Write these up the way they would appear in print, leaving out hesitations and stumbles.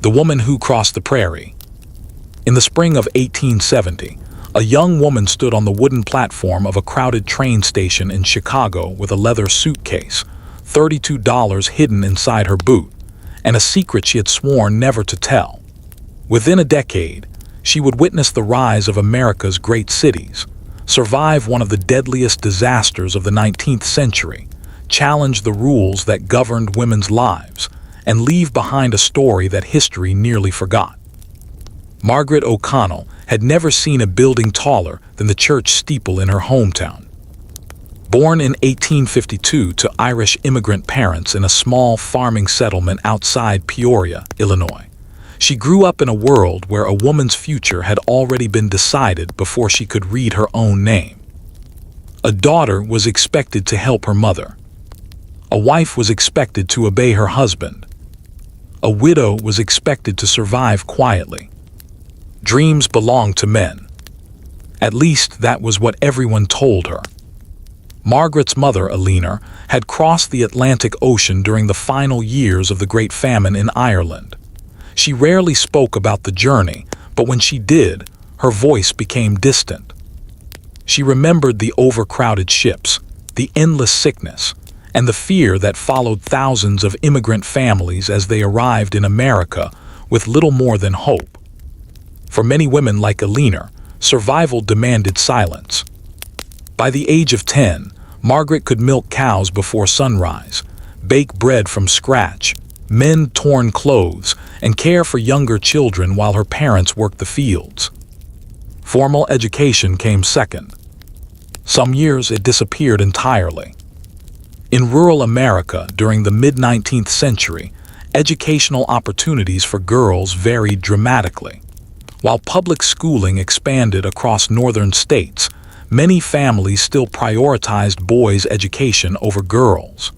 The Woman Who Crossed the Prairie. In the spring of 1870, a young woman stood on the wooden platform of a crowded train station in Chicago with a leather suitcase, $32 hidden inside her boot, and a secret she had sworn never to tell. Within a decade, she would witness the rise of America's great cities, survive one of the deadliest disasters of the 19th century, challenge the rules that governed women's lives, and leave behind a story that history nearly forgot. Margaret O'Connell had never seen a building taller than the church steeple in her hometown. Born in 1852 to Irish immigrant parents in a small farming settlement outside Peoria, Illinois, she grew up in a world where a woman's future had already been decided before she could read her own name. A daughter was expected to help her mother. A wife was expected to obey her husband. A widow was expected to survive quietly. Dreams belonged to men. At least that was what everyone told her. Margaret's mother, Eleanor, had crossed the Atlantic Ocean during the final years of the Great Famine in Ireland. She rarely spoke about the journey, but when she did, her voice became distant. She remembered the overcrowded ships, the endless sickness, and the fear that followed thousands of immigrant families as they arrived in America with little more than hope. For many women like Eleanor, survival demanded silence. By the age of 10, Margaret could milk cows before sunrise, bake bread from scratch, mend torn clothes, and care for younger children while her parents worked the fields. Formal education came second. Some years it disappeared entirely. In rural America during the mid-19th century, educational opportunities for girls varied dramatically. While public schooling expanded across northern states, many families still prioritized boys' education over girls.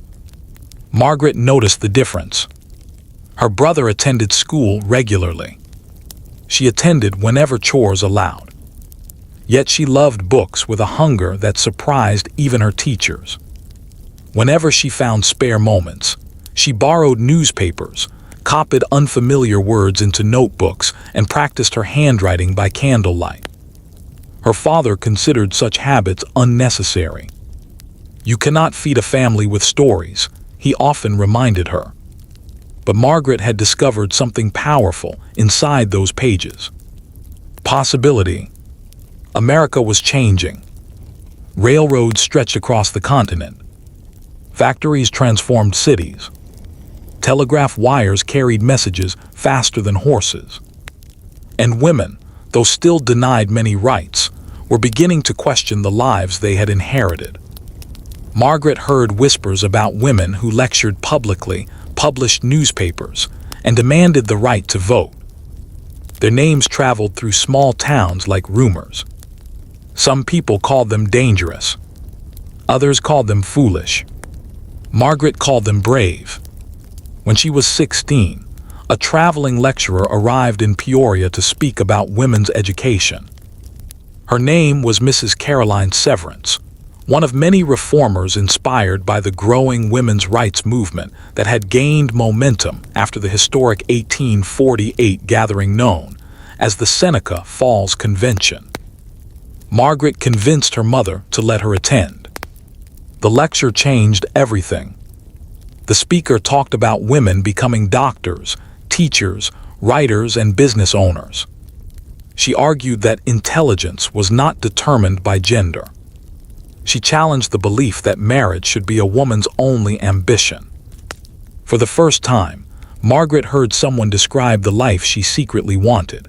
Margaret noticed the difference. Her brother attended school regularly. She attended whenever chores allowed. Yet she loved books with a hunger that surprised even her teachers. Whenever she found spare moments, she borrowed newspapers, copied unfamiliar words into notebooks, and practiced her handwriting by candlelight. Her father considered such habits unnecessary. "You cannot feed a family with stories," he often reminded her. But Margaret had discovered something powerful inside those pages. Possibility. America was changing. Railroads stretched across the continent. Factories transformed cities. Telegraph wires carried messages faster than horses. And women, though still denied many rights, were beginning to question the lives they had inherited. Margaret heard whispers about women who lectured publicly, published newspapers, and demanded the right to vote. Their names traveled through small towns like rumors. Some people called them dangerous. Others called them foolish. Margaret called them brave. When she was 16, a traveling lecturer arrived in Peoria to speak about women's education. Her name was Mrs. Caroline Severance, one of many reformers inspired by the growing women's rights movement that had gained momentum after the historic 1848 gathering known as the Seneca Falls Convention. Margaret convinced her mother to let her attend. The lecture changed everything. The speaker talked about women becoming doctors, teachers, writers, and business owners. She argued that intelligence was not determined by gender. She challenged the belief that marriage should be a woman's only ambition. For the first time, Margaret heard someone describe the life she secretly wanted.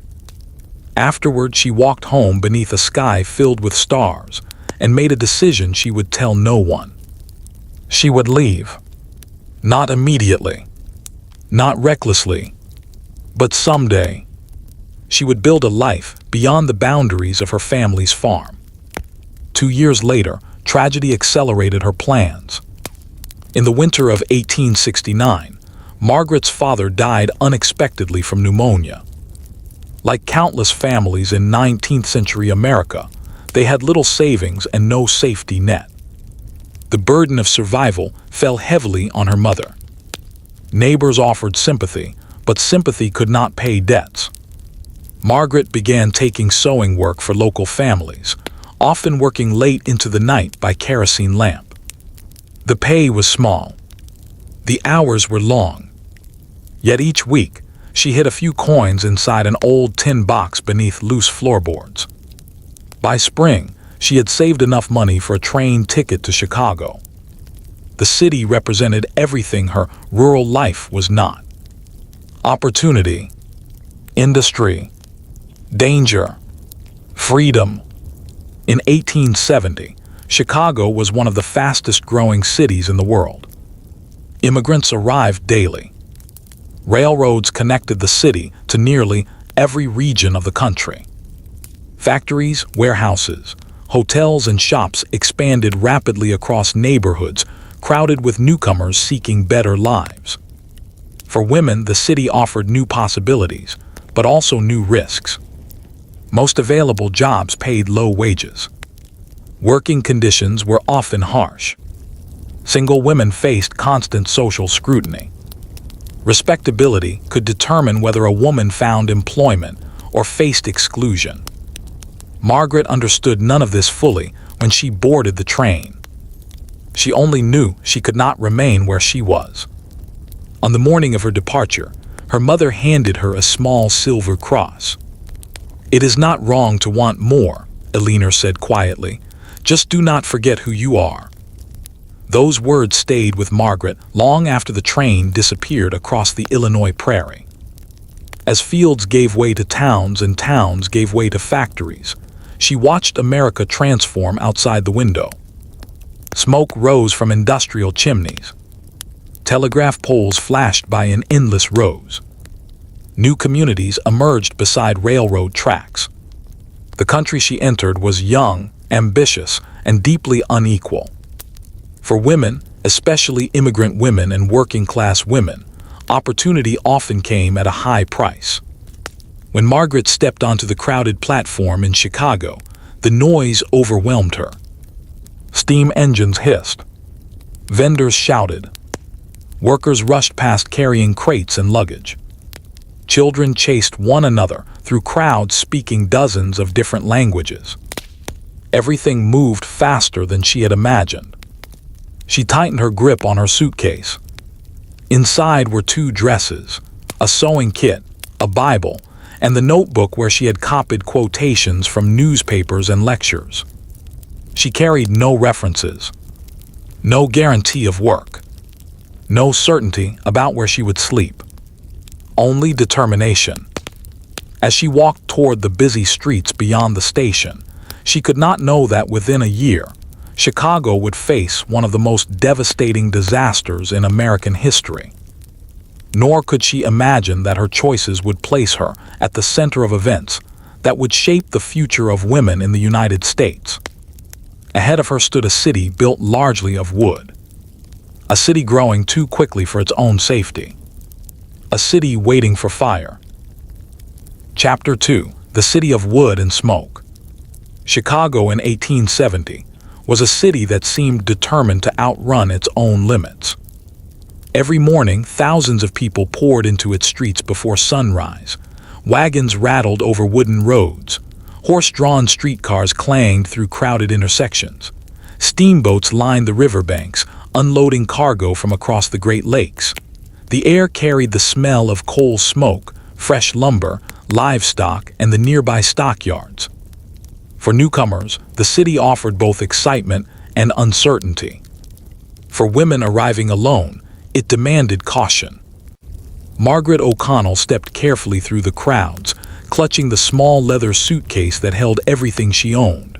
Afterward, she walked home beneath a sky filled with stars and made a decision she would tell no one. She would leave. Not immediately, not recklessly, but someday. She would build a life beyond the boundaries of her family's farm. 2 years later, tragedy accelerated her plans. In the winter of 1869, Margaret's father died unexpectedly from pneumonia. Like countless families in 19th century America, they had little savings and no safety net. The burden of survival fell heavily on her mother. Neighbors offered sympathy, but sympathy could not pay debts. Margaret began taking sewing work for local families, often working late into the night by kerosene lamp. The pay was small. The hours were long. Yet each week, she hid a few coins inside an old tin box beneath loose floorboards. By spring, she had saved enough money for a train ticket to Chicago. The city represented everything her rural life was not. Opportunity, industry, danger, freedom. In 1870, Chicago was one of the fastest-growing cities in the world. Immigrants arrived daily. Railroads connected the city to nearly every region of the country. Factories, warehouses, hotels, and shops expanded rapidly across neighborhoods crowded with newcomers seeking better lives. For women, the city offered new possibilities, but also new risks. Most available jobs paid low wages. Working conditions were often harsh. Single women faced constant social scrutiny. Respectability could determine whether a woman found employment or faced exclusion. Margaret understood none of this fully when she boarded the train. She only knew she could not remain where she was. On the morning of her departure, her mother handed her a small silver cross. "It is not wrong to want more," Eleanor said quietly. "Just do not forget who you are." Those words stayed with Margaret long after the train disappeared across the Illinois prairie. As fields gave way to towns and towns gave way to factories, she watched America transform outside the window. Smoke rose from industrial chimneys. Telegraph poles flashed by in endless rows. New communities emerged beside railroad tracks. The country she entered was young, ambitious, and deeply unequal. For women, especially immigrant women and working-class women, opportunity often came at a high price. When Margaret stepped onto the crowded platform in Chicago, the noise overwhelmed her. Steam engines hissed. Vendors shouted. Workers rushed past carrying crates and luggage. Children chased one another through crowds speaking dozens of different languages. Everything moved faster than she had imagined. She tightened her grip on her suitcase. Inside were 2 dresses, a sewing kit, a Bible, and the notebook where she had copied quotations from newspapers and lectures. She carried no references, no guarantee of work, no certainty about where she would sleep, only determination. As she walked toward the busy streets beyond the station, she could not know that within a year, Chicago would face one of the most devastating disasters in American history. Nor could she imagine that her choices would place her at the center of events that would shape the future of women in the United States. Ahead of her stood a city built largely of wood. A city growing too quickly for its own safety. A city waiting for fire. Chapter 2: The City of Wood and Smoke. Chicago in 1870 was a city that seemed determined to outrun its own limits. Every morning, thousands of people poured into its streets before sunrise. Wagons rattled over wooden roads. Horse-drawn streetcars clanged through crowded intersections. Steamboats lined the riverbanks, unloading cargo from across the Great Lakes. The air carried the smell of coal smoke, fresh lumber, livestock, and the nearby stockyards. For newcomers, the city offered both excitement and uncertainty. For women arriving alone, it demanded caution. Margaret O'Connell stepped carefully through the crowds, clutching the small leather suitcase that held everything she owned.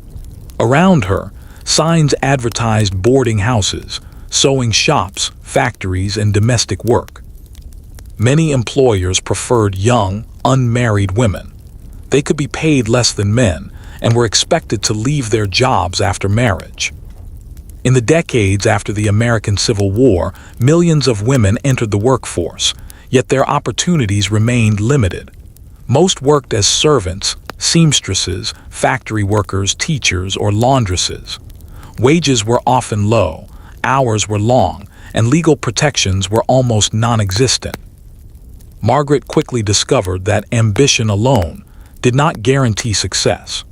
Around her, signs advertised boarding houses, sewing shops, factories, and domestic work. Many employers preferred young, unmarried women. They could be paid less than men and were expected to leave their jobs after marriage. In the decades after the American Civil War, millions of women entered the workforce, yet their opportunities remained limited. Most worked as servants, seamstresses, factory workers, teachers, or laundresses. Wages were often low, hours were long, and legal protections were almost non-existent. Margaret quickly discovered that ambition alone did not guarantee success.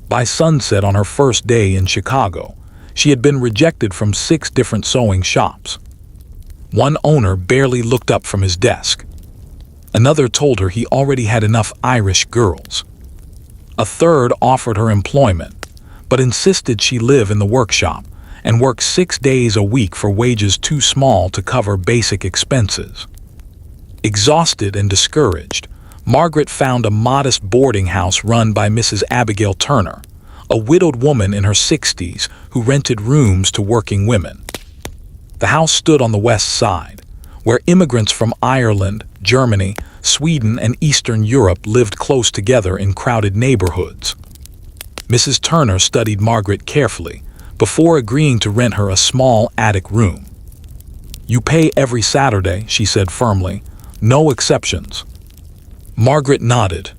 By sunset on her first day in Chicago, she had been rejected from 6 different sewing shops. One owner barely looked up from his desk. Another told her he already had enough Irish girls. A third offered her employment, but insisted she live in the workshop and work 6 days a week for wages too small to cover basic expenses. Exhausted and discouraged, Margaret found a modest boarding house run by Mrs. Abigail Turner, a widowed woman in her 60s who rented rooms to working women. The house stood on the west side, where immigrants from Ireland, Germany, Sweden, and Eastern Europe lived close together in crowded neighborhoods. Mrs. Turner studied Margaret carefully before agreeing to rent her a small attic room. "You pay every Saturday," she said firmly. "No exceptions." Margaret nodded.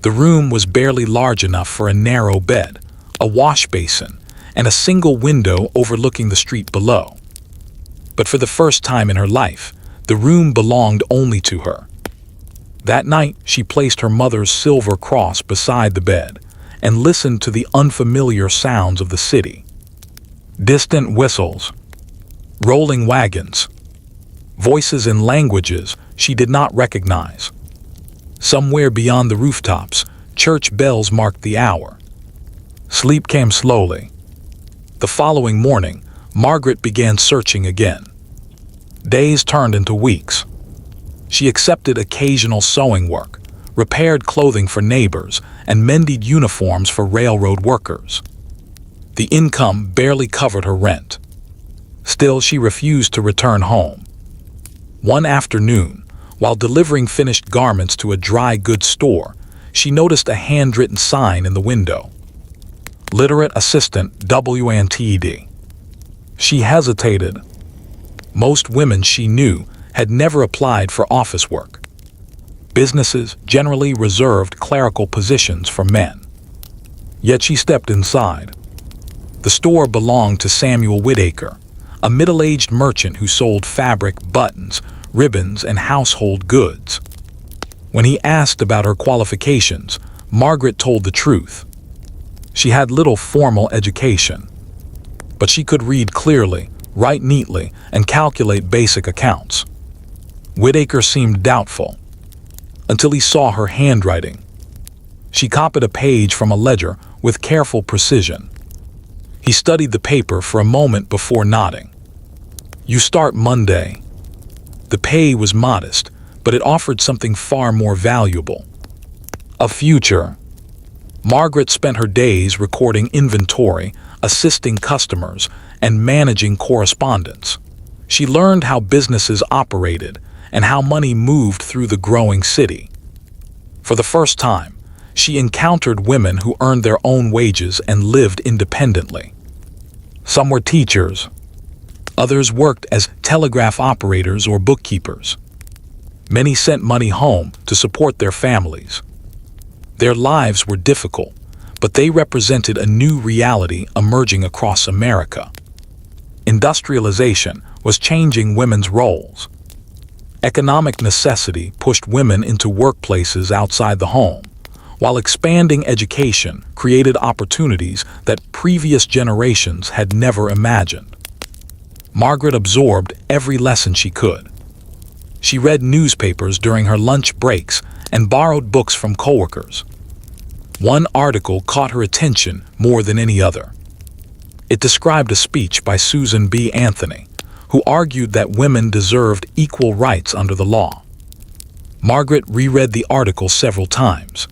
The room was barely large enough for a narrow bed, a wash basin, and a single window overlooking the street below. But for the first time in her life, the room belonged only to her. That night, she placed her mother's silver cross beside the bed and listened to the unfamiliar sounds of the city. Distant whistles, rolling wagons, voices in languages she did not recognize. Somewhere beyond the rooftops, church bells marked the hour. Sleep came slowly. The following morning, Margaret began searching again. Days turned into weeks. She accepted occasional sewing work, repaired clothing for neighbors, and mended uniforms for railroad workers. The income barely covered her rent. Still, she refused to return home. One afternoon, while delivering finished garments to a dry goods store, she noticed a handwritten sign in the window. Literate Assistant WNTED. She hesitated. Most women she knew had never applied for office work. Businesses generally reserved clerical positions for men. Yet she stepped inside. The store belonged to Samuel Whittaker, a middle-aged merchant who sold fabric, buttons, ribbons, and household goods. When he asked about her qualifications, Margaret told the truth. She had little formal education, but she could read clearly, write neatly, and calculate basic accounts. Whittaker seemed doubtful, until he saw her handwriting. She copied a page from a ledger with careful precision. He studied the paper for a moment before nodding. "You start Monday." The pay was modest, but it offered something far more valuable: a future. Margaret spent her days recording inventory, assisting customers, and managing correspondence. She learned how businesses operated and how money moved through the growing city. For the first time, she encountered women who earned their own wages and lived independently. Some were teachers. Others worked as telegraph operators or bookkeepers. Many sent money home to support their families. Their lives were difficult, but they represented a new reality emerging across America. Industrialization was changing women's roles. Economic necessity pushed women into workplaces outside the home, while expanding education created opportunities that previous generations had never imagined. Margaret absorbed every lesson she could. She read newspapers during her lunch breaks and borrowed books from coworkers. One article caught her attention more than any other. It described a speech by Susan B. Anthony, who argued that women deserved equal rights under the law. Margaret reread the article several times.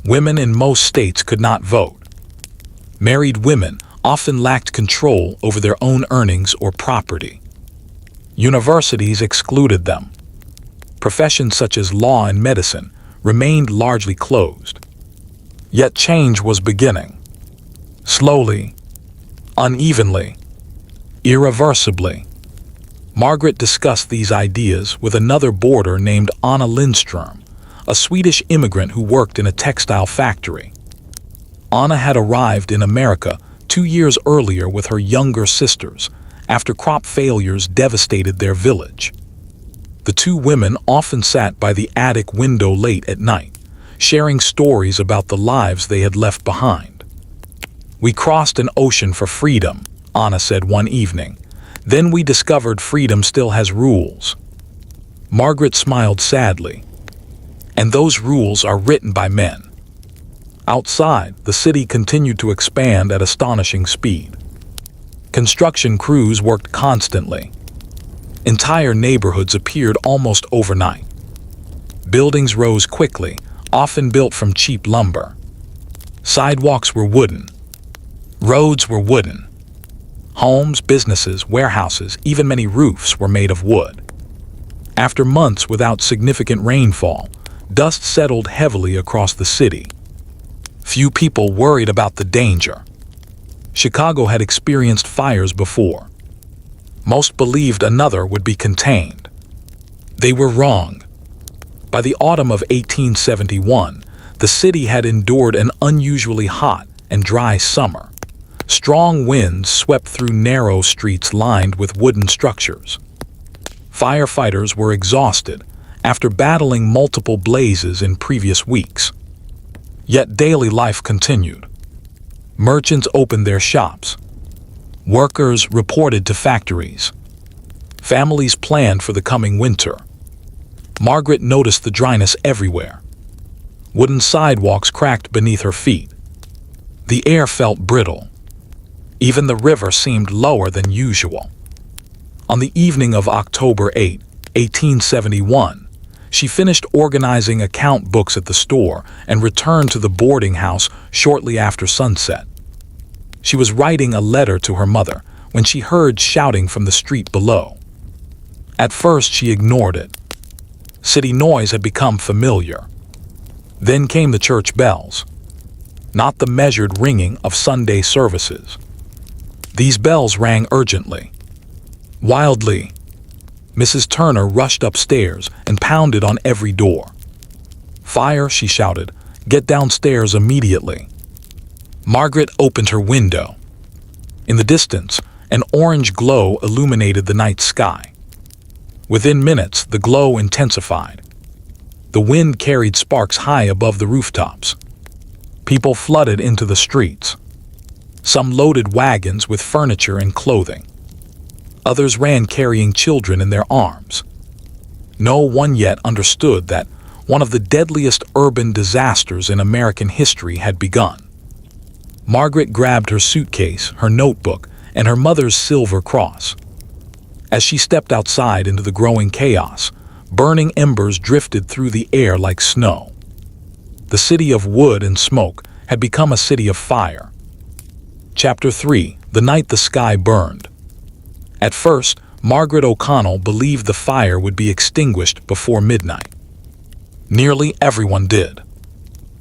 Women in most states could not vote. Married women often lacked control over their own earnings or property. Universities excluded them. Professions such as law and medicine remained largely closed. Yet change was beginning. Slowly, unevenly, irreversibly. Margaret discussed these ideas with another boarder named Anna Lindström, a Swedish immigrant who worked in a textile factory. Anna had arrived in America 2 years earlier with her younger sisters after crop failures devastated their village. The two women often sat by the attic window late at night, sharing stories about the lives they had left behind. "We crossed an ocean for freedom," Anna said one evening. "Then we discovered freedom still has rules." Margaret smiled sadly. "And those rules are written by men." Outside, the city continued to expand at astonishing speed. Construction crews worked constantly. Entire neighborhoods appeared almost overnight. Buildings rose quickly, often built from cheap lumber. Sidewalks were wooden. Roads were wooden. Homes, businesses, warehouses, even many roofs were made of wood. After months without significant rainfall, dust settled heavily across the city. Few people worried about the danger. Chicago had experienced fires before. Most believed another would be contained. They were wrong. By the autumn of 1871, the city had endured an unusually hot and dry summer. Strong winds swept through narrow streets lined with wooden structures. Firefighters were exhausted after battling multiple blazes in previous weeks. Yet daily life continued. Merchants opened their shops. Workers reported to factories. Families planned for the coming winter. Margaret noticed the dryness everywhere. Wooden sidewalks cracked beneath her feet. The air felt brittle. Even the river seemed lower than usual. On the evening of October 8, 1871, she finished organizing account books at the store and returned to the boarding house shortly after sunset. She was writing a letter to her mother when she heard shouting from the street below. At first, she ignored it. City noise had become familiar. Then came the church bells, not the measured ringing of Sunday services. These bells rang urgently, wildly. Mrs. Turner rushed upstairs and pounded on every door. "Fire," she shouted. "Get downstairs immediately." Margaret opened her window. In the distance, an orange glow illuminated the night sky. Within minutes, the glow intensified. The wind carried sparks high above the rooftops. People flooded into the streets. Some loaded wagons with furniture and clothing. Others ran carrying children in their arms. No one yet understood that one of the deadliest urban disasters in American history had begun. Margaret grabbed her suitcase, her notebook, and her mother's silver cross. As she stepped outside into the growing chaos, burning embers drifted through the air like snow. The city of wood and smoke had become a city of fire. Chapter 3: The Night the Sky Burned. At first, Margaret O'Connell believed the fire would be extinguished before midnight. Nearly everyone did.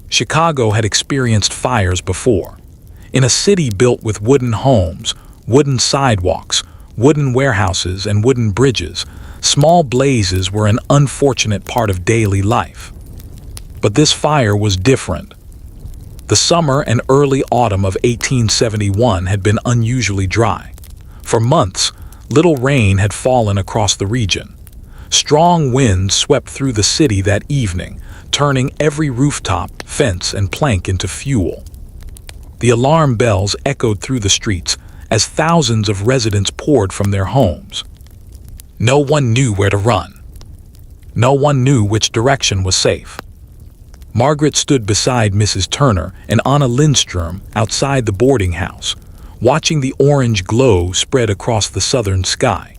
Chicago had experienced fires before. In a city built with wooden homes, wooden sidewalks, wooden warehouses, and wooden bridges, small blazes were an unfortunate part of daily life. But this fire was different. The summer and early autumn of 1871 had been unusually dry. For months, little rain had fallen across the region. Strong winds swept through the city that evening, turning every rooftop, fence, and plank into fuel. The alarm bells echoed through the streets as thousands of residents poured from their homes. No one knew where to run. No one knew which direction was safe. Margaret stood beside Mrs. Turner and Anna Lindstrom outside the boarding house, watching the orange glow spread across the southern sky.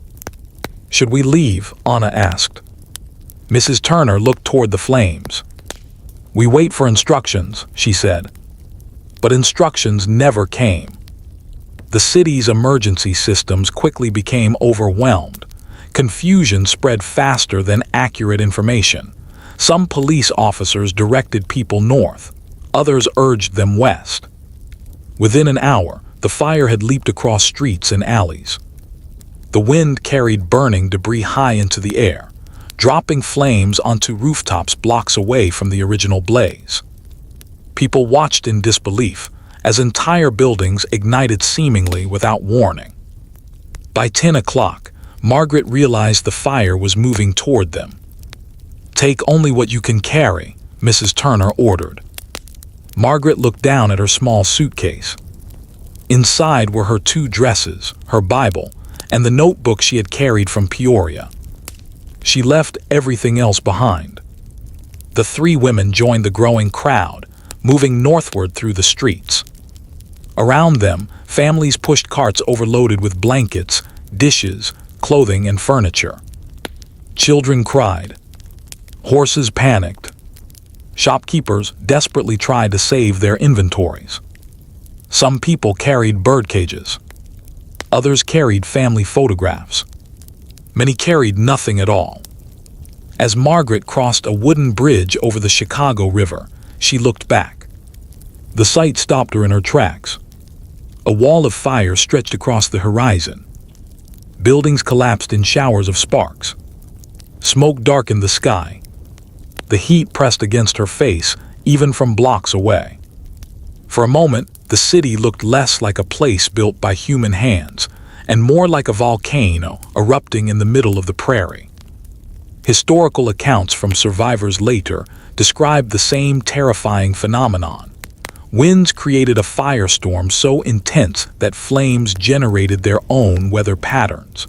"Should we leave?" Anna asked. Mrs. Turner looked toward the flames. "We wait for instructions," she said. But instructions never came. The city's emergency systems quickly became overwhelmed. Confusion spread faster than accurate information. Some police officers directed people north. Others urged them west. Within an hour, the fire had leaped across streets and alleys. The wind carried burning debris high into the air, dropping flames onto rooftops blocks away from the original blaze. People watched in disbelief as entire buildings ignited seemingly without warning. By 10 o'clock, Margaret realized the fire was moving toward them. "Take only what you can carry," Mrs. Turner ordered. Margaret looked down at her small suitcase. Inside were her 2 dresses, her Bible, and the notebook she had carried from Peoria. She left everything else behind. The 3 women joined the growing crowd, moving northward through the streets. Around them, families pushed carts overloaded with blankets, dishes, clothing, and furniture. Children cried. Horses panicked. Shopkeepers desperately tried to save their inventories. Some people carried bird cages. Others carried family photographs. Many carried nothing at all. As Margaret crossed a wooden bridge over the Chicago River, she looked back. The sight stopped her in her tracks. A wall of fire stretched across the horizon. Buildings collapsed in showers of sparks. Smoke darkened the sky. The heat pressed against her face, even from blocks away. For a moment, the city looked less like a place built by human hands, and more like a volcano erupting in the middle of the prairie. Historical accounts from survivors later described the same terrifying phenomenon. Winds created a firestorm so intense that flames generated their own weather patterns.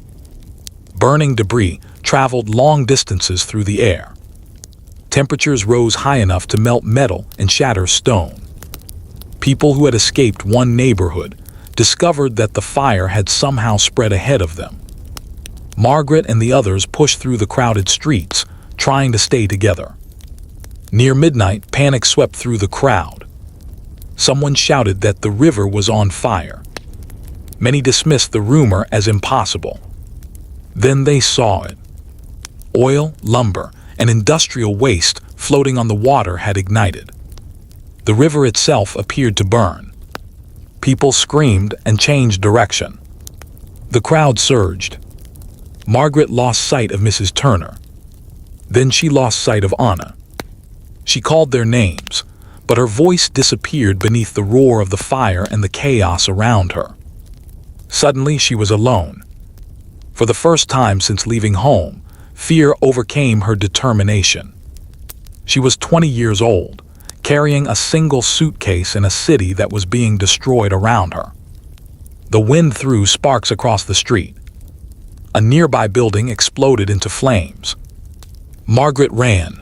Burning debris traveled long distances through the air. Temperatures rose high enough to melt metal and shatter stone. People who had escaped one neighborhood discovered that the fire had somehow spread ahead of them. Margaret and the others pushed through the crowded streets, trying to stay together. Near midnight, panic swept through the crowd. Someone shouted that the river was on fire. Many dismissed the rumor as impossible. Then they saw it. Oil, lumber, and industrial waste floating on the water had ignited. The river itself appeared to burn. People screamed and changed direction. The crowd surged. Margaret lost sight of Mrs. Turner. Then she lost sight of Anna. She called their names, but her voice disappeared beneath the roar of the fire and the chaos around her. Suddenly she was alone. For the first time since leaving home, fear overcame her determination. She was 20 years old, carrying a single suitcase in a city that was being destroyed around her. The wind threw sparks across the street. A nearby building exploded into flames. Margaret ran.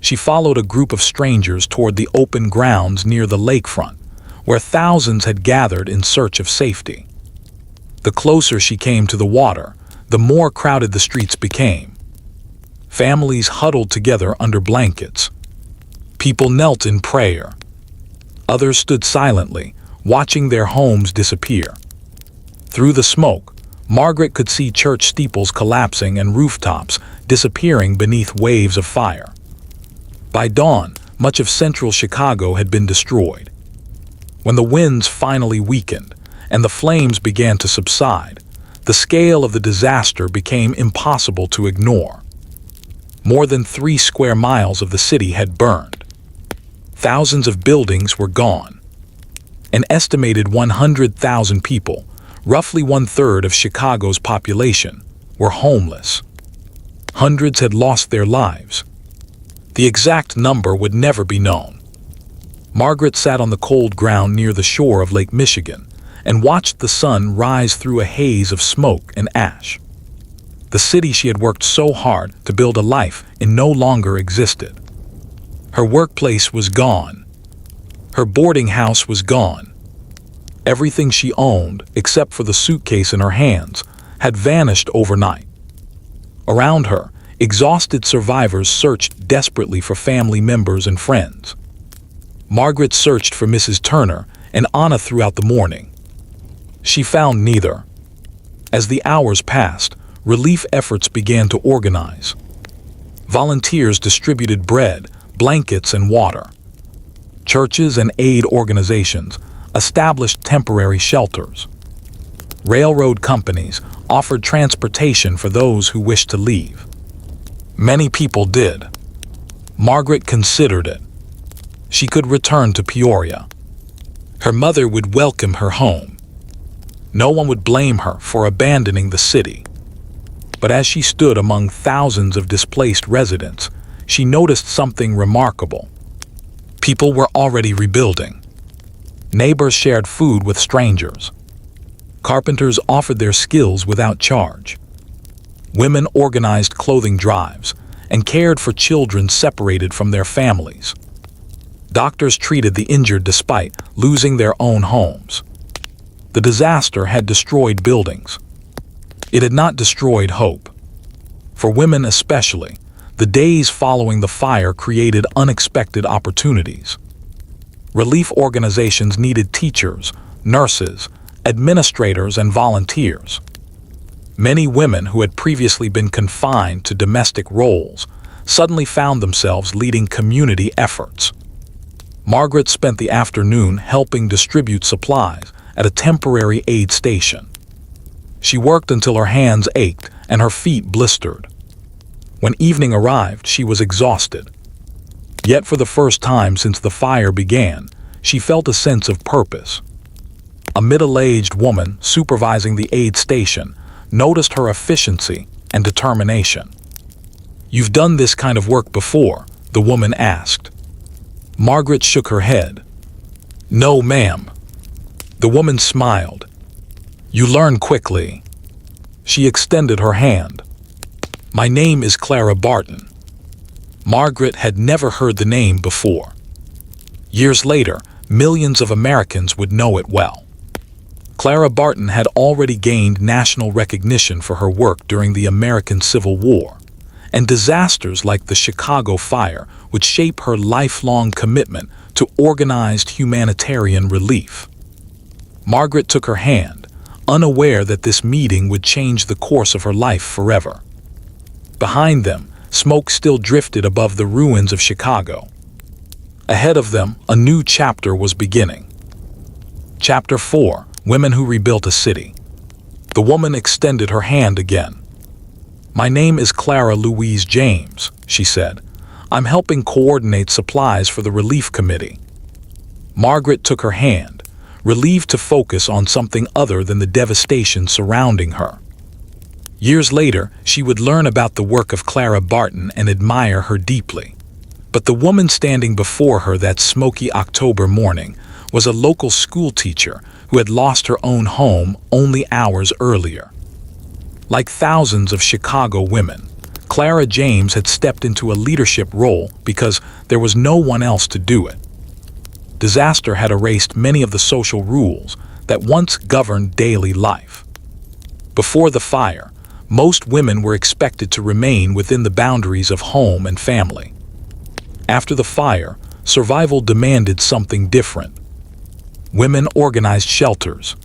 She followed a group of strangers toward the open grounds near the lakefront, where thousands had gathered in search of safety. The closer she came to the water, the more crowded the streets became. Families huddled together under blankets. People knelt in prayer. Others stood silently, watching their homes disappear. Through the smoke, Margaret could see church steeples collapsing and rooftops disappearing beneath waves of fire. By dawn, much of central Chicago had been destroyed. When the winds finally weakened and the flames began to subside, the scale of the disaster became impossible to ignore. More than 3 square miles of the city had burned. Thousands of buildings were gone. An estimated 100,000 people, roughly 1/3 of Chicago's population, were homeless. Hundreds had lost their lives. The exact number would never be known. Margaret sat on the cold ground near the shore of Lake Michigan and watched the sun rise through a haze of smoke and ash. The city she had worked so hard to build a life in no longer existed. Her workplace was gone. Her boarding house was gone. Everything she owned, except for the suitcase in her hands, had vanished overnight. Around her, exhausted survivors searched desperately for family members and friends. Margaret searched for Mrs. Turner and Anna throughout the morning. She found neither. As the hours passed, relief efforts began to organize. Volunteers distributed bread, blankets, and water. Churches and aid organizations established temporary shelters. Railroad companies offered transportation for those who wished to leave. Many people did. Margaret considered it. She could return to Peoria. Her mother would welcome her home. No one would blame her for abandoning the city. But as she stood among thousands of displaced residents, she noticed something remarkable. People were already rebuilding. Neighbors shared food with strangers. Carpenters offered their skills without charge. Women organized clothing drives and cared for children separated from their families. Doctors treated the injured despite losing their own homes. The disaster had destroyed buildings. It had not destroyed hope. For women especially, the days following the fire created unexpected opportunities. Relief organizations needed teachers, nurses, administrators, and volunteers. Many women who had previously been confined to domestic roles suddenly found themselves leading community efforts. Margaret spent the afternoon helping distribute supplies at a temporary aid station. She worked until her hands ached and her feet blistered. When evening arrived, she was exhausted. Yet for the first time since the fire began, she felt a sense of purpose. A middle-aged woman supervising the aid station noticed her efficiency and determination. "You've done this kind of work before?" the woman asked. Margaret shook her head. "No, ma'am." The woman smiled. "You learn quickly." She extended her hand. "My name is Clara Barton." Margaret had never heard the name before. Years later, millions of Americans would know it well. Clara Barton had already gained national recognition for her work during the American Civil War, and disasters like the Chicago fire would shape her lifelong commitment to organized humanitarian relief. Margaret took her hand, unaware that this meeting would change the course of her life forever. Behind them, smoke still drifted above the ruins of Chicago. Ahead of them, a new chapter was beginning. Chapter 4: Women Who Rebuilt a City. The woman extended her hand again. "My name is Clara Louise James," she said. "I'm helping coordinate supplies for the relief committee." Margaret took her hand, relieved to focus on something other than the devastation surrounding her. Years later, she would learn about the work of Clara Barton and admire her deeply. But the woman standing before her that smoky October morning was a local school teacher who had lost her own home only hours earlier. Like thousands of Chicago women, Clara James had stepped into a leadership role because there was no one else to do it. Disaster had erased many of the social rules that once governed daily life. Before the fire, most women were expected to remain within the boundaries of home and family. After the fire, survival demanded something different. Women organized shelters.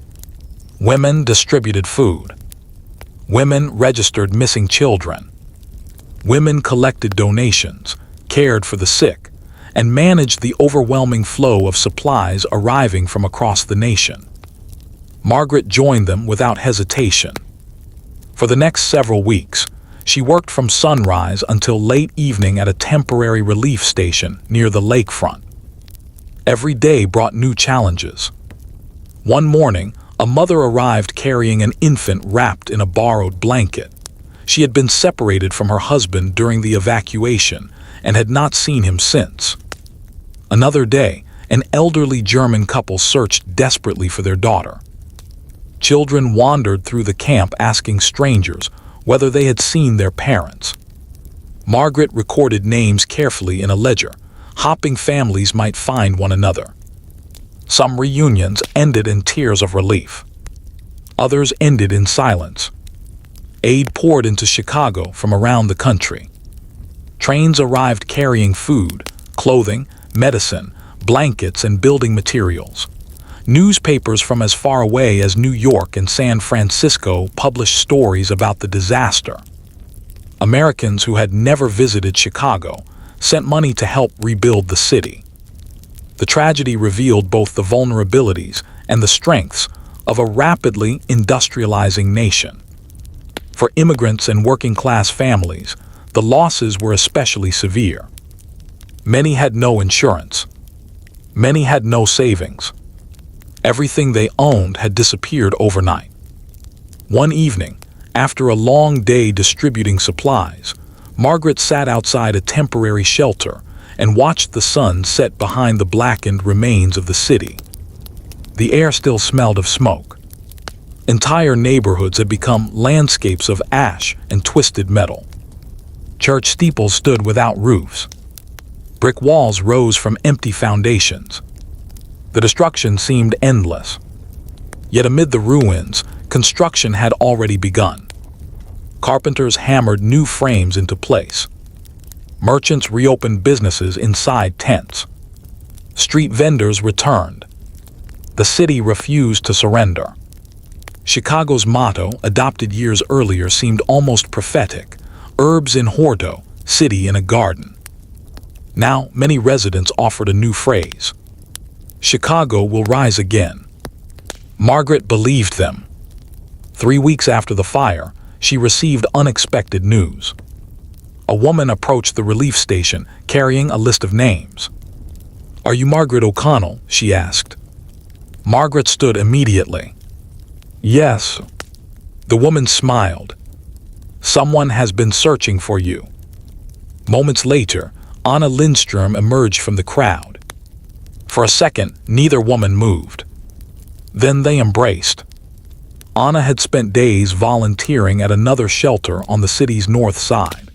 Women distributed food. Women registered missing children. Women collected donations, cared for the sick, and managed the overwhelming flow of supplies arriving from across the nation. Margaret joined them without hesitation. For the next several weeks, she worked from sunrise until late evening at a temporary relief station near the lakefront. Every day brought new challenges. One morning, a mother arrived carrying an infant wrapped in a borrowed blanket. She had been separated from her husband during the evacuation and had not seen him since. Another day, an elderly German couple searched desperately for their daughter. Children wandered through the camp asking strangers whether they had seen their parents. Margaret recorded names carefully in a ledger, hoping families might find one another. Some reunions ended in tears of relief. Others ended in silence. Aid poured into Chicago from around the country. Trains arrived carrying food, clothing, medicine, blankets, and building materials. Newspapers from as far away as New York and San Francisco published stories about the disaster. Americans who had never visited Chicago sent money to help rebuild the city. The tragedy revealed both the vulnerabilities and the strengths of a rapidly industrializing nation. For immigrants and working-class families, the losses were especially severe. Many had no insurance. Many had no savings. Everything they owned had disappeared overnight. One evening, After a long day distributing supplies, Margaret sat outside a temporary shelter and watched the sun set behind the blackened remains of the city. The air still smelled of smoke. Entire neighborhoods had become landscapes of ash and twisted metal. Church steeples stood without roofs. Brick walls rose from empty foundations. The destruction seemed endless. Yet amid the ruins, construction had already begun. Carpenters hammered new frames into place. Merchants reopened businesses inside tents. Street vendors returned. The city refused to surrender. Chicago's motto, adopted years earlier, seemed almost prophetic: "Herbs in Horto, city in a garden." Now, many residents offered a new phrase: "Chicago will rise again." Margaret believed them. 3 weeks after the fire, she received unexpected news. A woman approached the relief station carrying a list of names. "Are you Margaret O'Connell?" she asked. Margaret stood immediately. "Yes." The woman smiled. "Someone has been searching for you." Moments later, Anna Lindstrom emerged from the crowd. For a second, neither woman moved. Then they embraced. Anna had spent days volunteering at another shelter on the city's north side.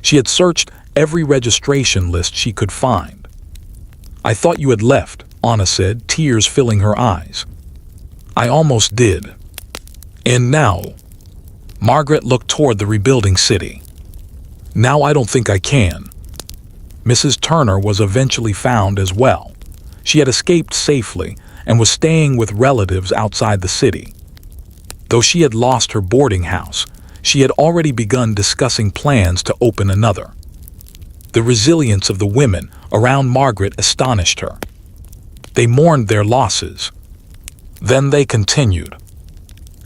She had searched every registration list she could find. "I thought you had left," Anna said, tears filling her eyes. "I almost did. And now?" Margaret looked toward the rebuilding city. "Now I don't think I can." Mrs. Turner was eventually found as well. She had escaped safely and was staying with relatives outside the city. Though she had lost her boarding house, she had already begun discussing plans to open another. The resilience of the women around Margaret astonished her. They mourned their losses. Then they continued.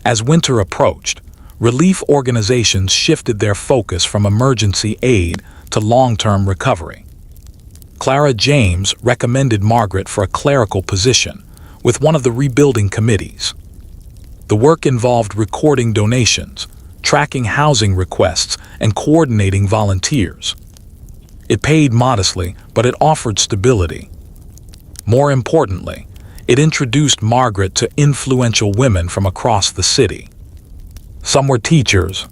As winter approached, relief organizations shifted their focus from emergency aid to long-term recovery. Clara James recommended Margaret for a clerical position with one of the rebuilding committees. The work involved recording donations, tracking housing requests, and coordinating volunteers. It paid modestly, but it offered stability. More importantly, it introduced Margaret to influential women from across the city. Some were teachers.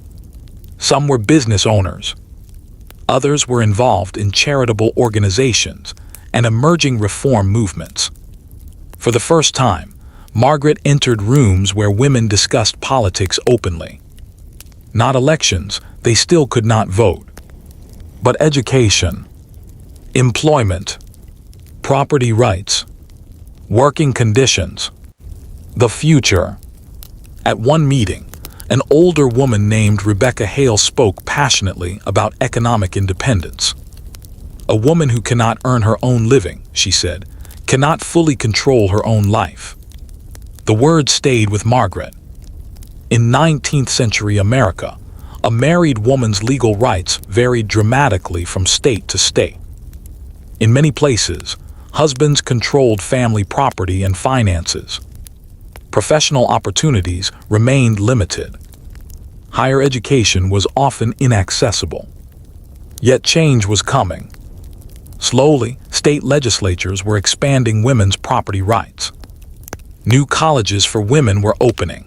Some were business owners. Others were involved in charitable organizations and emerging reform movements. For the first time, Margaret entered rooms where women discussed politics openly. Not elections, they still could not vote. But education, employment, property rights, working conditions, the future. At one meeting, an older woman named Rebecca Hale spoke passionately about economic independence. "A woman who cannot earn her own living," she said, "cannot fully control her own life." The word stayed with Margaret. In 19th century America, a married woman's legal rights varied dramatically from state to state. In many places, husbands controlled family property and finances. Professional opportunities remained limited. Higher education was often inaccessible. Yet change was coming. Slowly, state legislatures were expanding women's property rights. New colleges for women were opening.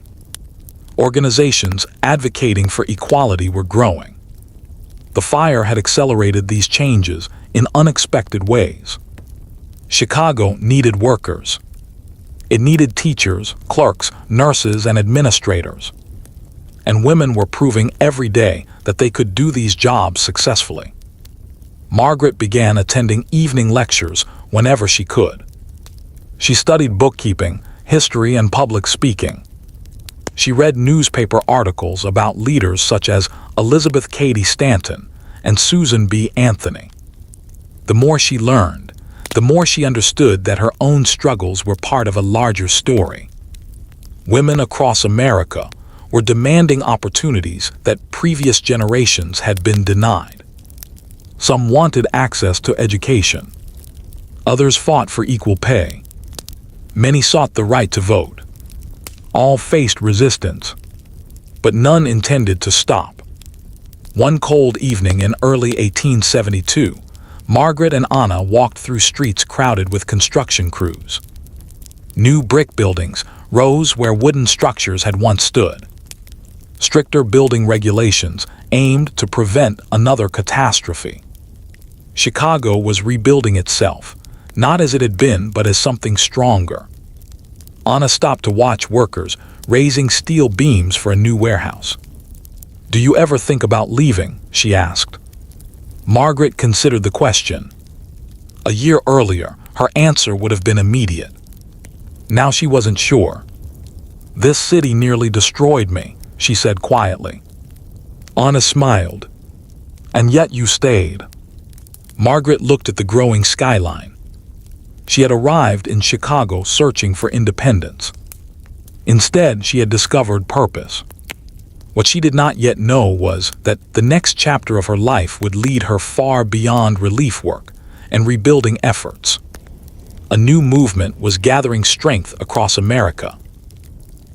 Organizations advocating for equality were growing. The fire had accelerated these changes in unexpected ways. Chicago needed workers. It needed teachers, clerks, nurses, and administrators. And women were proving every day that they could do these jobs successfully. Margaret began attending evening lectures whenever she could. She studied bookkeeping, history, and public speaking. She read newspaper articles about leaders such as Elizabeth Cady Stanton and Susan B. Anthony. The more she learned, the more she understood that her own struggles were part of a larger story. Women across America were demanding opportunities that previous generations had been denied. Some wanted access to education. Others fought for equal pay. Many sought the right to vote. All faced resistance. but none intended to stop. One cold evening in early 1872, Margaret and Anna walked through streets crowded with construction crews. New brick buildings rose where wooden structures had once stood. Stricter building regulations aimed to prevent another catastrophe. Chicago was rebuilding itself, not as it had been, but as something stronger. Anna stopped to watch workers raising steel beams for a new warehouse. "Do you ever think about leaving?" she asked. Margaret considered the question. A year earlier, her answer would have been immediate. Now she wasn't sure. "This city nearly destroyed me," she said quietly. Anna smiled. "And yet you stayed." Margaret looked at the growing skyline. She had arrived in Chicago searching for independence. Instead, she had discovered purpose. What she did not yet know was that the next chapter of her life would lead her far beyond relief work and rebuilding efforts. A new movement was gathering strength across America.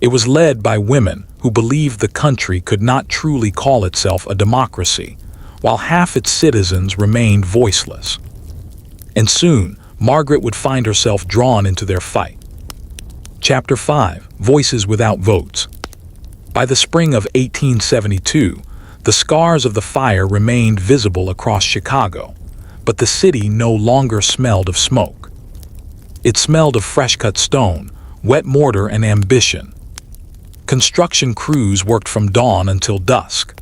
It was led by women who believed the country could not truly call itself a democracy, while half its citizens remained voiceless. And soon, Margaret would find herself drawn into their fight. Chapter 5: Voices Without Votes. By the spring of 1872, the scars of the fire remained visible across Chicago, but the city no longer smelled of smoke. It smelled of fresh-cut stone, wet mortar, and ambition. Construction crews worked from dawn until dusk.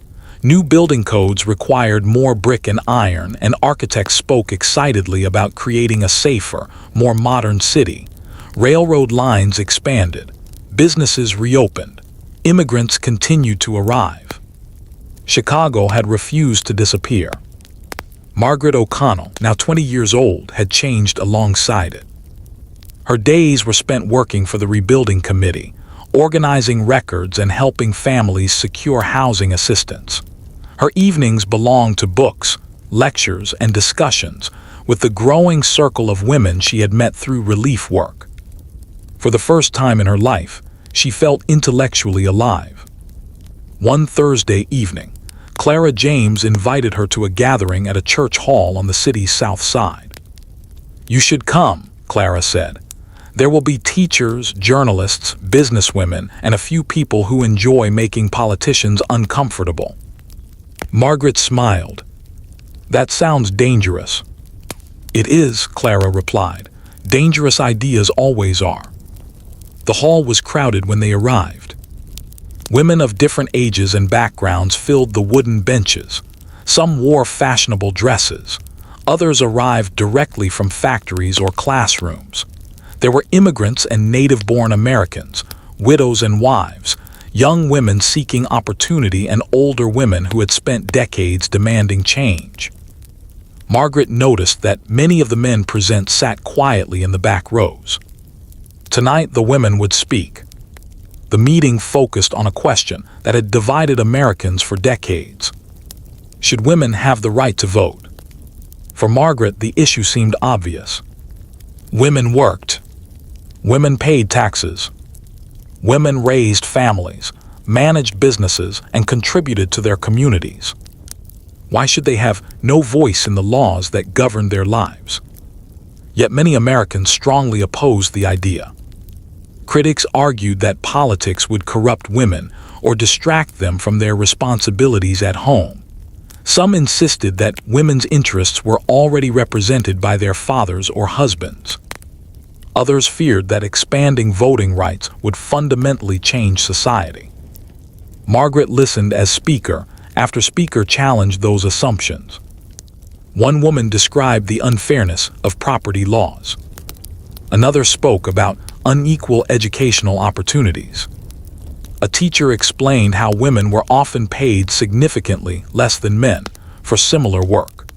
New building codes required more brick and iron, and architects spoke excitedly about creating a safer, more modern city. Railroad lines expanded. Businesses reopened. Immigrants continued to arrive. Chicago had refused to disappear. Margaret O'Connell, now 20 years old, had changed alongside it. Her days were spent working for the Rebuilding Committee, organizing records and helping families secure housing assistance. Her evenings belonged to books, lectures, and discussions with the growing circle of women she had met through relief work. For the first time in her life, she felt intellectually alive. One Thursday evening, Clara James invited her to a gathering at a church hall on the city's south side. "You should come," Clara said. "There will be teachers, journalists, businesswomen, and a few people who enjoy making politicians uncomfortable." Margaret smiled. "That sounds dangerous." "It is," Clara replied. "Dangerous ideas always are." The hall was crowded when they arrived. Women of different ages and backgrounds filled the wooden benches. Some wore fashionable dresses. Others arrived directly from factories or classrooms. There were immigrants and native-born Americans, widows and wives, young women seeking opportunity, and older women who had spent decades demanding change. Margaret noticed that many of the men present sat quietly in the back rows. Tonight, the women would speak. The meeting focused on a question that had divided Americans for decades. Should women have the right to vote? For Margaret, the issue seemed obvious. Women worked. Women paid taxes. Women raised families, managed businesses, and contributed to their communities. Why should they have no voice in the laws that govern their lives? Yet many Americans strongly opposed the idea. Critics argued that politics would corrupt women or distract them from their responsibilities at home. Some insisted that women's interests were already represented by their fathers or husbands. Others feared that expanding voting rights would fundamentally change society. Margaret listened as speaker after speaker challenged those assumptions. One woman described the unfairness of property laws. Another spoke about unequal educational opportunities. A teacher explained how women were often paid significantly less than men for similar work.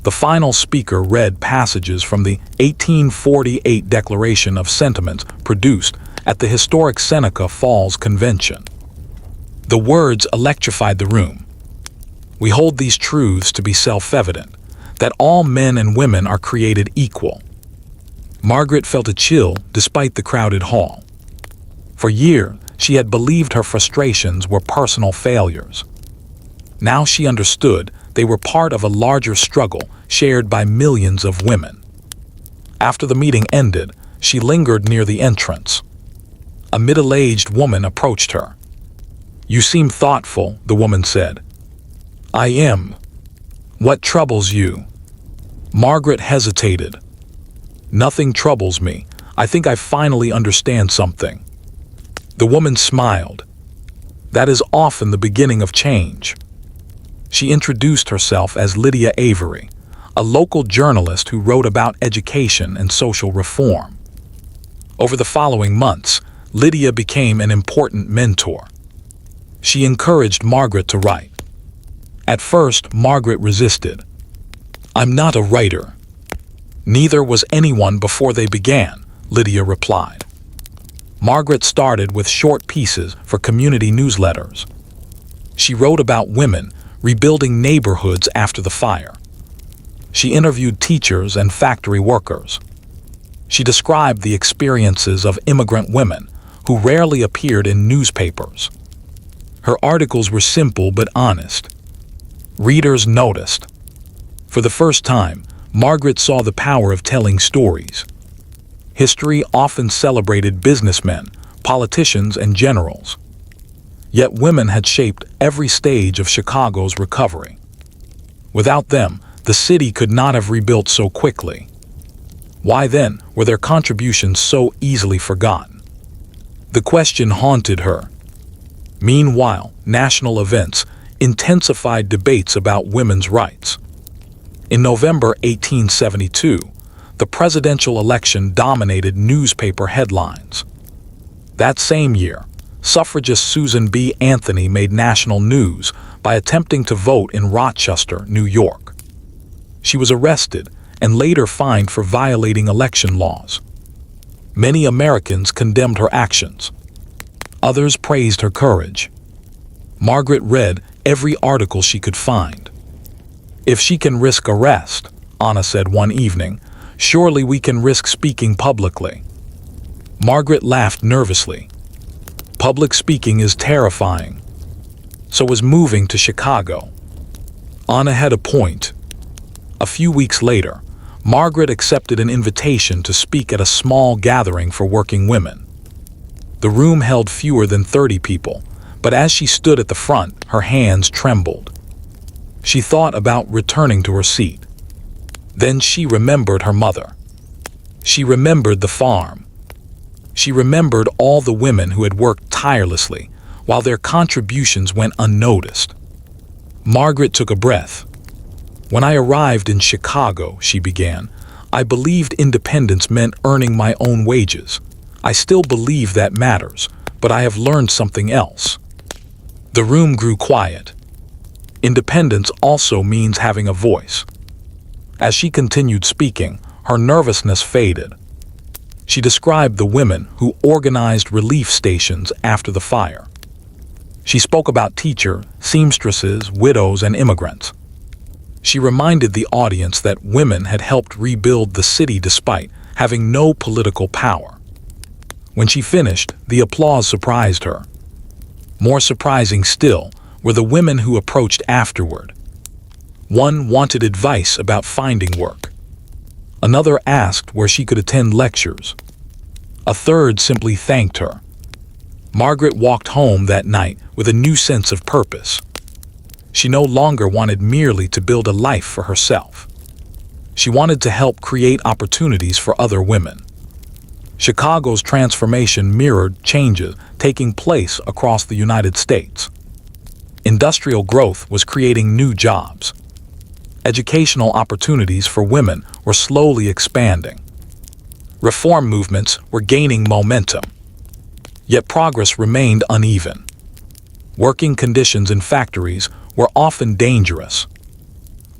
The final speaker read passages from the 1848 Declaration of Sentiments produced at the historic Seneca Falls Convention. The words electrified the room. "We hold these truths to be self-evident, that all men and women are created equal." Margaret felt a chill despite the crowded hall. For years, She had believed her frustrations were personal failures. Now she understood they were part of a larger struggle shared by millions of women. After the meeting ended, she lingered near the entrance. A middle-aged woman approached her. "You seem thoughtful," the woman said. "I am. What troubles you?" Margaret hesitated. "Nothing troubles me. I think I finally understand something." The woman smiled. "That is often the beginning of change." She introduced herself as Lydia Avery, a local journalist who wrote about education and social reform. Over the following months, Lydia became an important mentor. She encouraged Margaret to write. At first, Margaret resisted. "I'm not a writer." "Neither was anyone before they began," Lydia replied. Margaret started with short pieces for community newsletters. She wrote about women rebuilding neighborhoods after the fire. She interviewed teachers and factory workers. She described the experiences of immigrant women who rarely appeared in newspapers. Her articles were simple but honest. Readers noticed. For the first time, Margaret saw the power of telling stories. History often celebrated businessmen, politicians, and generals. Yet women had shaped every stage of Chicago's recovery. Without them, the city could not have rebuilt so quickly. Why then were their contributions so easily forgotten? The question haunted her. Meanwhile, national events intensified debates about women's rights. In November 1872, the presidential election dominated newspaper headlines. That same year, suffragist Susan B. Anthony made national news by attempting to vote in Rochester, New York. She was arrested and later fined for violating election laws. Many Americans condemned her actions. Others praised her courage. Margaret read every article she could find. "If she can risk arrest," Anna said one evening, "surely we can risk speaking publicly." Margaret laughed nervously. Public speaking is terrifying. So was moving to Chicago. Anna had a point. A few weeks later, Margaret accepted an invitation to speak at a small gathering for working women. The room held fewer than 30 people, but as she stood at the front, her hands trembled. She thought about returning to her seat. Then she remembered her mother. She remembered the farm. She remembered all the women who had worked tirelessly, while their contributions went unnoticed. Margaret took a breath. "When I arrived in Chicago," she began, "I believed independence meant earning my own wages. I still believe that matters, but I have learned something else." The room grew quiet. Independence also means having a voice. As she continued speaking, her nervousness faded. She described the women who organized relief stations after the fire. She spoke about teachers, seamstresses, widows, and immigrants. She reminded the audience that women had helped rebuild the city despite having no political power. When she finished, the applause surprised her. More surprising still were the women who approached afterward. One wanted advice about finding work. Another asked where she could attend lectures. A third simply thanked her. Margaret walked home that night with a new sense of purpose. She no longer wanted merely to build a life for herself. She wanted to help create opportunities for other women. Chicago's transformation mirrored changes taking place across the United States. Industrial growth was creating new jobs. Educational opportunities for women were slowly expanding. Reform movements were gaining momentum. Yet progress remained uneven. Working conditions in factories were often dangerous.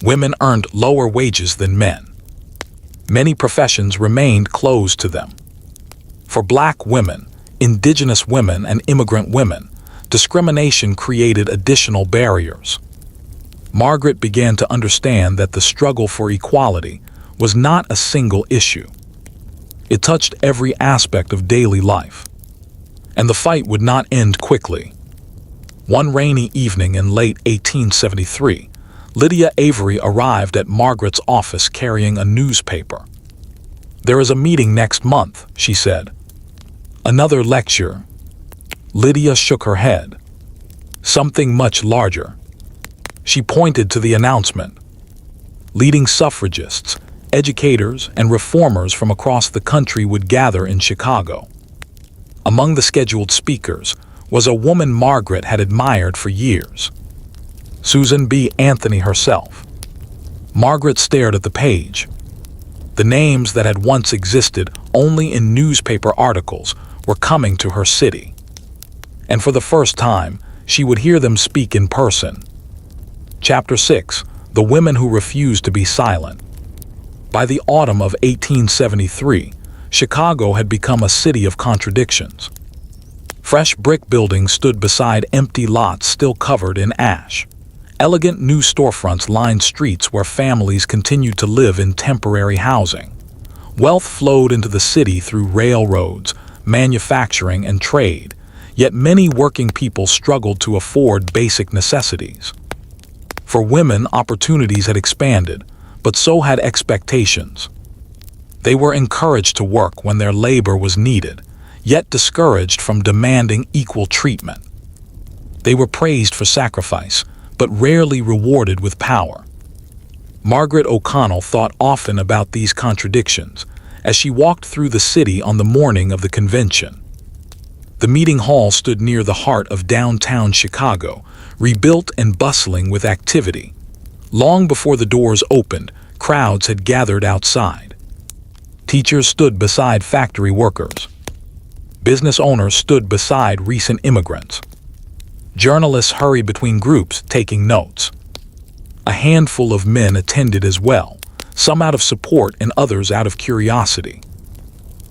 Women earned lower wages than men. Many professions remained closed to them. For Black women, indigenous women, and immigrant women, discrimination created additional barriers. Margaret began to understand that the struggle for equality was not a single issue. It touched every aspect of daily life. And the fight would not end quickly. One rainy evening in late 1873, Lydia Avery arrived at Margaret's office carrying a newspaper. "There is a meeting next month," she said. "Another lecture." Lydia shook her head. "Something much larger." She pointed to the announcement. Leading suffragists, educators, and reformers from across the country would gather in Chicago. Among the scheduled speakers was a woman Margaret had admired for years, Susan B. Anthony herself. Margaret stared at the page. The names that had once existed only in newspaper articles were coming to her city. And for the first time, she would hear them speak in person. Chapter 6: The Women Who Refused to Be Silent. By the autumn of 1873, Chicago had become a city of contradictions. Fresh brick buildings stood beside empty lots still covered in ash. Elegant new storefronts lined streets where families continued to live in temporary housing. Wealth flowed into the city through railroads, manufacturing, and trade, yet many working people struggled to afford basic necessities. For women, opportunities had expanded, but so had expectations. They were encouraged to work when their labor was needed, yet discouraged from demanding equal treatment. They were praised for sacrifice, but rarely rewarded with power. Margaret O'Connell thought often about these contradictions as she walked through the city on the morning of the convention. The meeting hall stood near the heart of downtown Chicago, rebuilt and bustling with activity. Long before the doors opened, crowds had gathered outside. Teachers stood beside factory workers. Business owners stood beside recent immigrants. Journalists hurried between groups, taking notes. A handful of men attended as well, some out of support and others out of curiosity.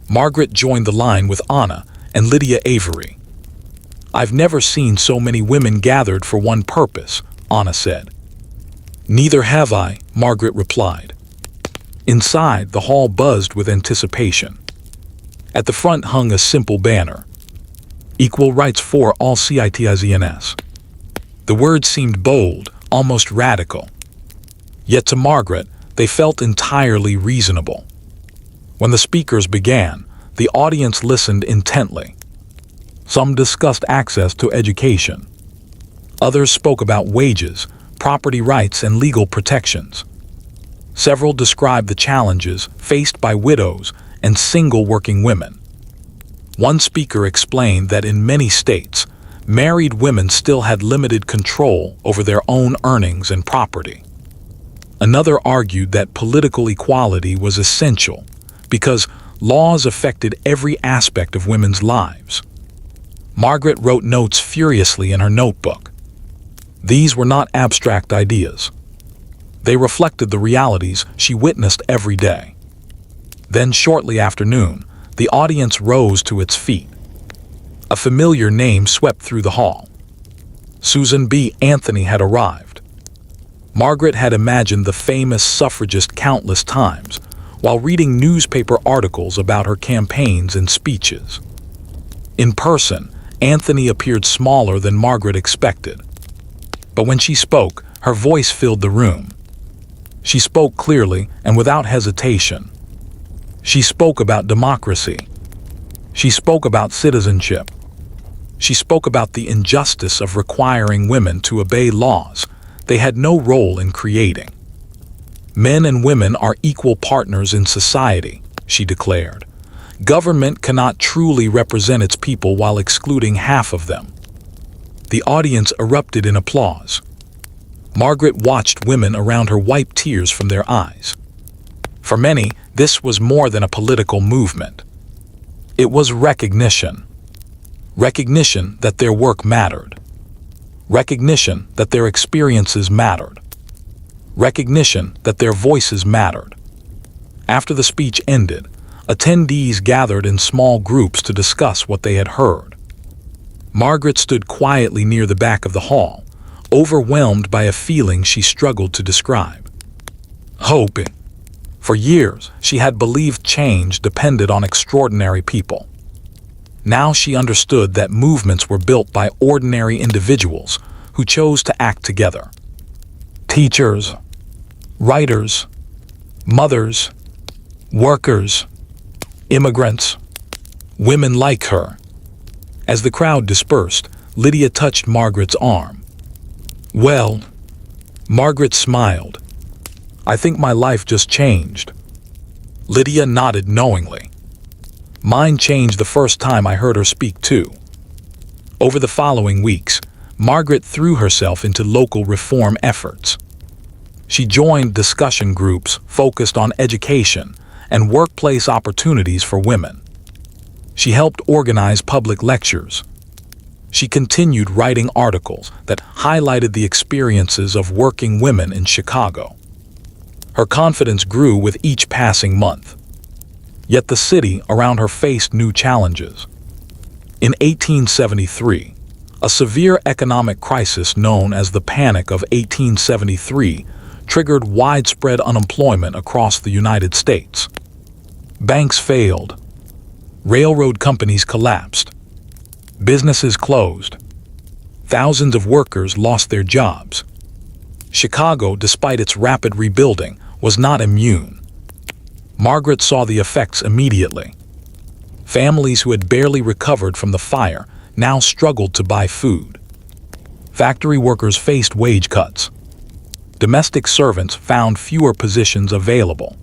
Margaret joined the line with Anna and Lydia Avery. "I've never seen so many women gathered for one purpose," Anna said. "Neither have I," Margaret replied. Inside, the hall buzzed with anticipation. At the front hung a simple banner: "Equal rights for all citizens." The words seemed bold, almost radical. Yet to Margaret, they felt entirely reasonable. When the speakers began, the audience listened intently. Some discussed access to education. Others spoke about wages, property rights, and legal protections. Several described the challenges faced by widows and single working women. One speaker explained that in many states, married women still had limited control over their own earnings and property. Another argued that political equality was essential because laws affected every aspect of women's lives. Margaret wrote notes furiously in her notebook. These were not abstract ideas. They reflected the realities she witnessed every day. Then, shortly after noon, the audience rose to its feet. A familiar name swept through the hall. Susan B. Anthony had arrived. Margaret had imagined the famous suffragist countless times while reading newspaper articles about her campaigns and speeches. In person, Anthony appeared smaller than Margaret expected. But when she spoke, her voice filled the room. She spoke clearly and without hesitation. She spoke about democracy. She spoke about citizenship. She spoke about the injustice of requiring women to obey laws they had no role in creating. Men and women are equal partners in society, she declared. Government cannot truly represent its people while excluding half of them. The audience erupted in applause. Margaret watched women around her wipe tears from their eyes. For many, this was more than a political movement. It was recognition. Recognition that their work mattered. Recognition that their experiences mattered. Recognition that their voices mattered. After the speech ended, attendees gathered in small groups to discuss what they had heard. Margaret stood quietly near the back of the hall, overwhelmed by a feeling she struggled to describe. Hope. For years, she had believed change depended on extraordinary people. Now she understood that movements were built by ordinary individuals who chose to act together. Teachers, writers, mothers, workers, immigrants, women like her. As the crowd dispersed, Lydia touched Margaret's arm. "Well," Margaret smiled, "I think my life just changed." Lydia nodded knowingly. Mine changed the first time I heard her speak too. Over the following weeks, Margaret threw herself into local reform efforts. She joined discussion groups focused on education and workplace opportunities for women. She helped organize public lectures. She continued writing articles that highlighted the experiences of working women in Chicago. Her confidence grew with each passing month. Yet the city around her faced new challenges. In 1873, a severe economic crisis known as the Panic of 1873 triggered widespread unemployment across the United States. Banks failed. Railroad companies collapsed. Businesses closed. Thousands of workers lost their jobs. Chicago, despite its rapid rebuilding, was not immune. Margaret saw the effects immediately. Families who had barely recovered from the fire now struggled to buy food. Factory workers faced wage cuts. Domestic servants found fewer positions available.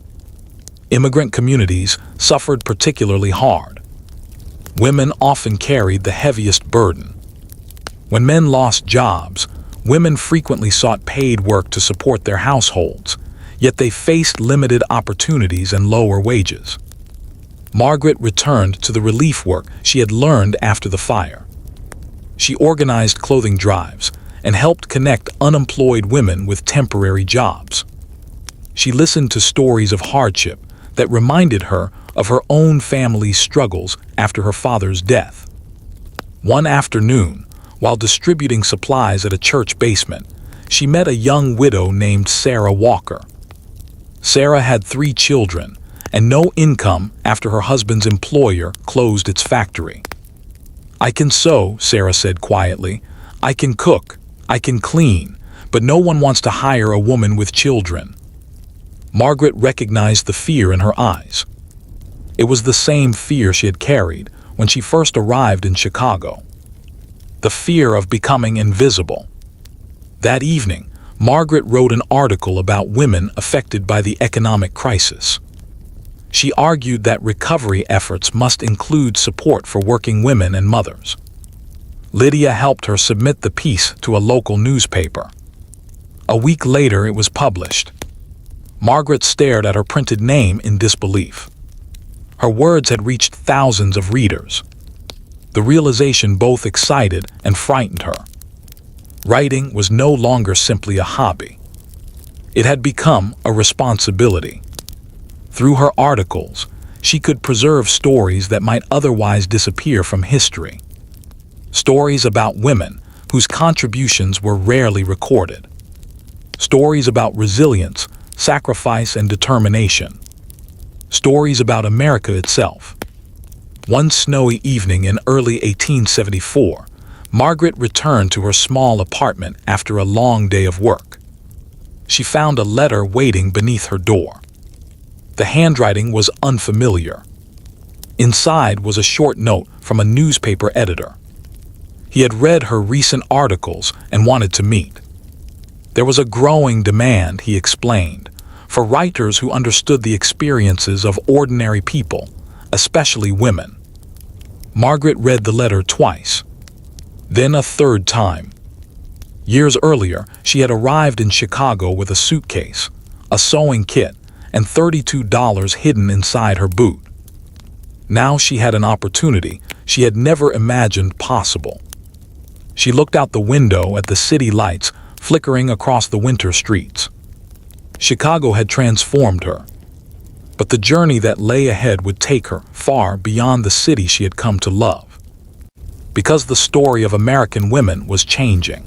Immigrant communities suffered particularly hard. Women often carried the heaviest burden. When men lost jobs, women frequently sought paid work to support their households, yet they faced limited opportunities and lower wages. Margaret returned to the relief work she had learned after the fire. She organized clothing drives and helped connect unemployed women with temporary jobs. She listened to stories of hardship that reminded her of her own family's struggles after her father's death. One afternoon, while distributing supplies at a church basement, she met a young widow named Sarah Walker. Sarah had 3 children and no income after her husband's employer closed its factory. "I can sew," Sarah said quietly. "I can cook. I can clean, but no one wants to hire a woman with children." Margaret recognized the fear in her eyes. It was the same fear she had carried when she first arrived in Chicago. The fear of becoming invisible. That evening, Margaret wrote an article about women affected by the economic crisis. She argued that recovery efforts must include support for working women and mothers. Lydia helped her submit the piece to a local newspaper. A week later, it was published. Margaret stared at her printed name in disbelief. Her words had reached thousands of readers. The realization both excited and frightened her. Writing was no longer simply a hobby. It had become a responsibility. Through her articles, she could preserve stories that might otherwise disappear from history. Stories about women whose contributions were rarely recorded. Stories about resilience, sacrifice, and determination. Stories about America itself. One snowy evening in early 1874, Margaret returned to her small apartment after a long day of work. She found a letter waiting beneath her door. The handwriting was unfamiliar. Inside was a short note from a newspaper editor. He had read her recent articles and wanted to meet. There was a growing demand, he explained, for writers who understood the experiences of ordinary people, especially women. Margaret read the letter twice, then a third time. Years earlier, she had arrived in Chicago with a suitcase, a sewing kit, and $32 hidden inside her boot. Now she had an opportunity she had never imagined possible. She looked out the window at the city lights flickering across the winter streets. Chicago had transformed her, but the journey that lay ahead would take her far beyond the city she had come to love. Because the story of American women was changing,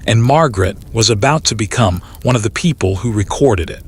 and Margaret was about to become one of the people who recorded it.